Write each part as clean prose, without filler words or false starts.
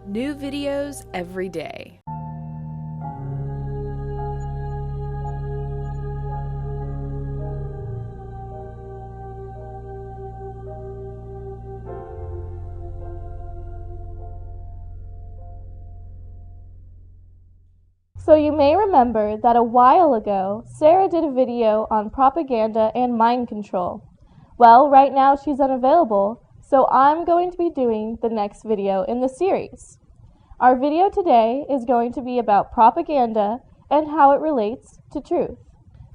New videos every day. So you may remember that a while ago, Sarah did a video on propaganda and mind control. Well, right now she's unavailable, so I'm going to be doing the next video in the series. Our video today is going to be about propaganda and how it relates to truth.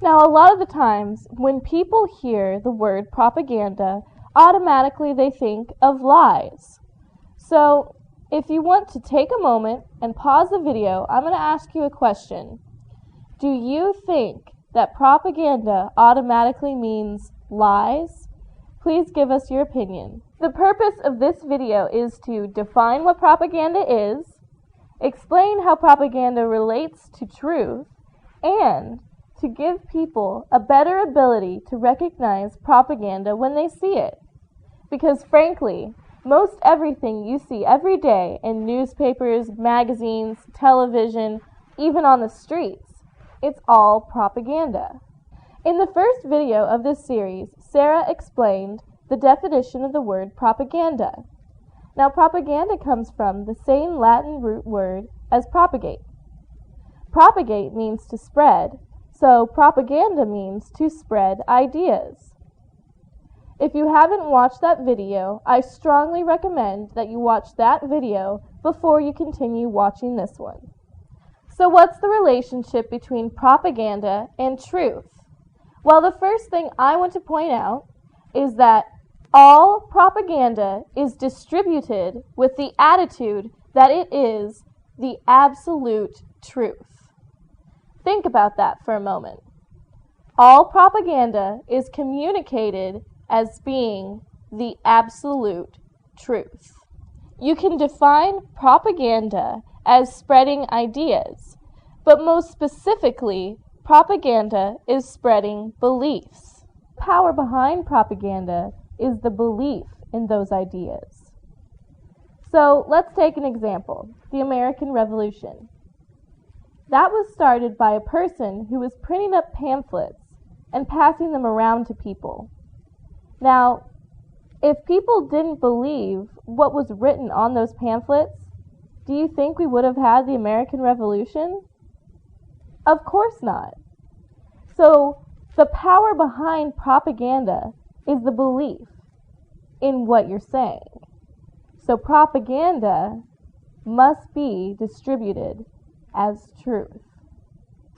Now, a lot of the times, when people hear the word propaganda, automatically they think of lies. So, if you want to take a moment and pause the video, I'm going to ask you a question. Do you think that propaganda automatically means lies? Please give us your opinion. The purpose of this video is to define what propaganda is, explain how propaganda relates to truth, and to give people a better ability to recognize propaganda when they see it. Because frankly, most everything you see every day in newspapers, magazines, television, even on the streets, it's all propaganda. In the first video of this series, Sarah explained the definition of the word propaganda. Now, propaganda comes from the same Latin root word as propagate. Propagate means to spread, so propaganda means to spread ideas. If you haven't watched that video, I strongly recommend that you watch that video before you continue watching this one. So what's the relationship between propaganda and truth? Well, the first thing I want to point out is that all propaganda is distributed with the attitude that it is the absolute truth. Think about that for a moment. All propaganda is communicated as being the absolute truth. You can define propaganda as spreading ideas, but most specifically, propaganda is spreading beliefs. The power behind propaganda is the belief in those ideas. So let's take an example, the American Revolution. That was started by a person who was printing up pamphlets and passing them around to people. Now, if people didn't believe what was written on those pamphlets, do you think we would have had the American Revolution? Of course not. So, the power behind propaganda is the belief in what you're saying. So, propaganda must be distributed as truth.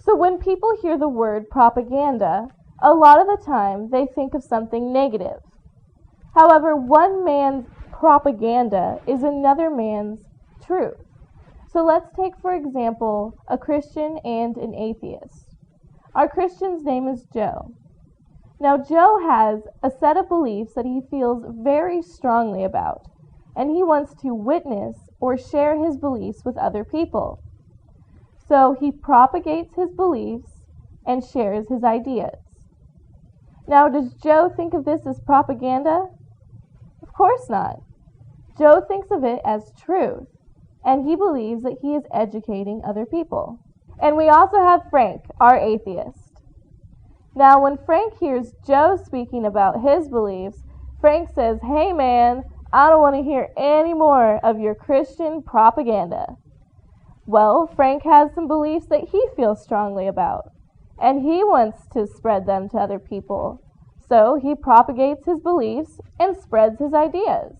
So, when people hear the word propaganda, a lot of the time, they think of something negative. However, one man's propaganda is another man's truth. So let's take, for example, a Christian and an atheist. Our Christian's name is Joe. Now, Joe has a set of beliefs that he feels very strongly about, and he wants to witness or share his beliefs with other people. So he propagates his beliefs and shares his ideas. Now, does Joe think of this as propaganda? Of course not. Joe thinks of it as truth, and he believes that he is educating other people. And we also have Frank, our atheist. Now, when Frank hears Joe speaking about his beliefs, Frank says, "Hey man, I don't want to hear any more of your Christian propaganda." Well, Frank has some beliefs that he feels strongly about, and he wants to spread them to other people. So he propagates his beliefs and spreads his ideas.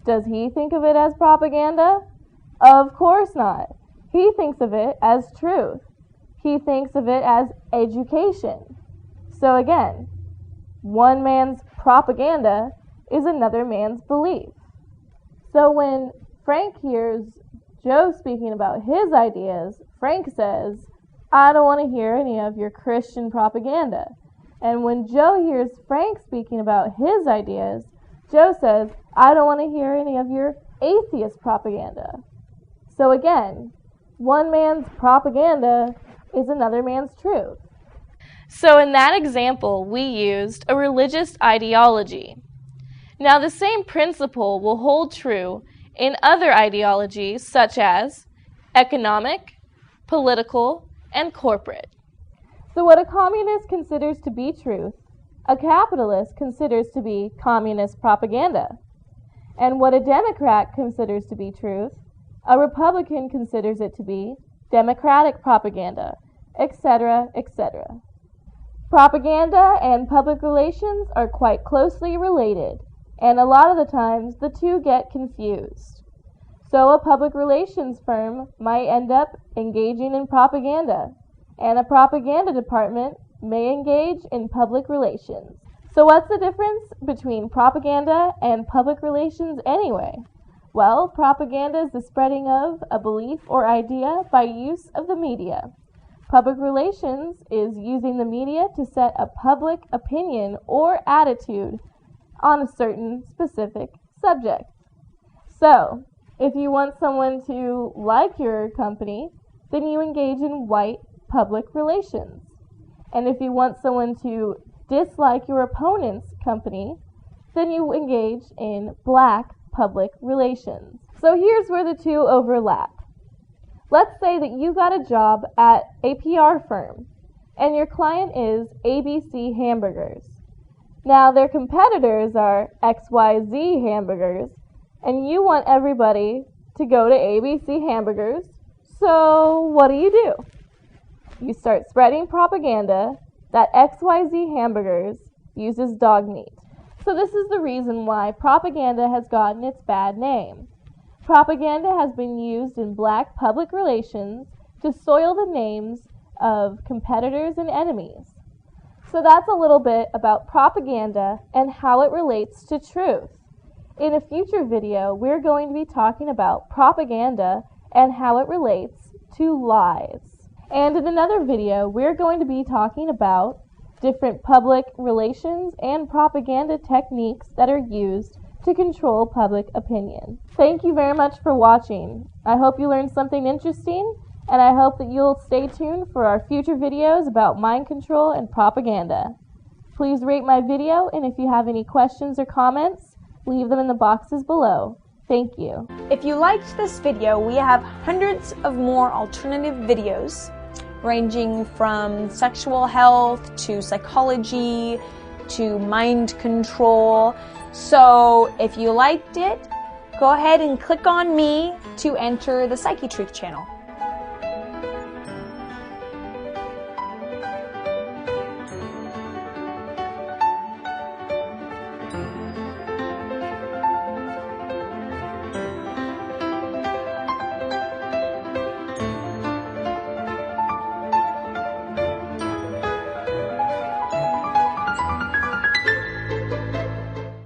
Does he think of it as propaganda? Of course not. He thinks of it as truth. He thinks of it as education. So again, one man's propaganda is another man's belief. So when Frank hears Joe speaking about his ideas, Frank says, "I don't want to hear any of your Christian propaganda." And when Joe hears Frank speaking about his ideas, Joe says, "I don't want to hear any of your atheist propaganda." So again, one man's propaganda is another man's truth. So in that example, we used a religious ideology. Now the same principle will hold true in other ideologies such as economic, political, and corporate. So what a communist considers to be truth, a capitalist considers to be communist propaganda. And what a Democrat considers to be truth, a Republican considers it to be democratic propaganda, etc., etc. Propaganda and public relations are quite closely related, and a lot of the times the two get confused. So a public relations firm might end up engaging in propaganda, and a propaganda department may engage in public relations. So what's the difference between propaganda and public relations anyway? Well, propaganda is the spreading of a belief or idea by use of the media. Public relations is using the media to set a public opinion or attitude on a certain specific subject. So, if you want someone to like your company, then you engage in white public relations. And if you want someone to dislike your opponent's company, then you engage in black public relations. So here's where the two overlap. Let's say that you got a job at a PR firm, and your client is ABC Hamburgers. Now their competitors are XYZ Hamburgers, and you want everybody to go to ABC Hamburgers, so what do? You start spreading propaganda that XYZ Hamburgers uses dog meat. So this is the reason why propaganda has gotten its bad name. Propaganda has been used in black public relations to soil the names of competitors and enemies. So that's a little bit about propaganda and how it relates to truth. In a future video, we're going to be talking about propaganda and how it relates to lies. And in another video, we're going to be talking about different public relations and propaganda techniques that are used to control public opinion. Thank you very much for watching. I hope you learned something interesting, and I hope that you'll stay tuned for our future videos about mind control and propaganda. Please rate my video, and if you have any questions or comments, leave them in the boxes below. Thank you. If you liked this video, we have hundreds of more alternative videos ranging from sexual health to psychology to mind control. So if you liked it, go ahead and click on me to enter the Psychetruth channel.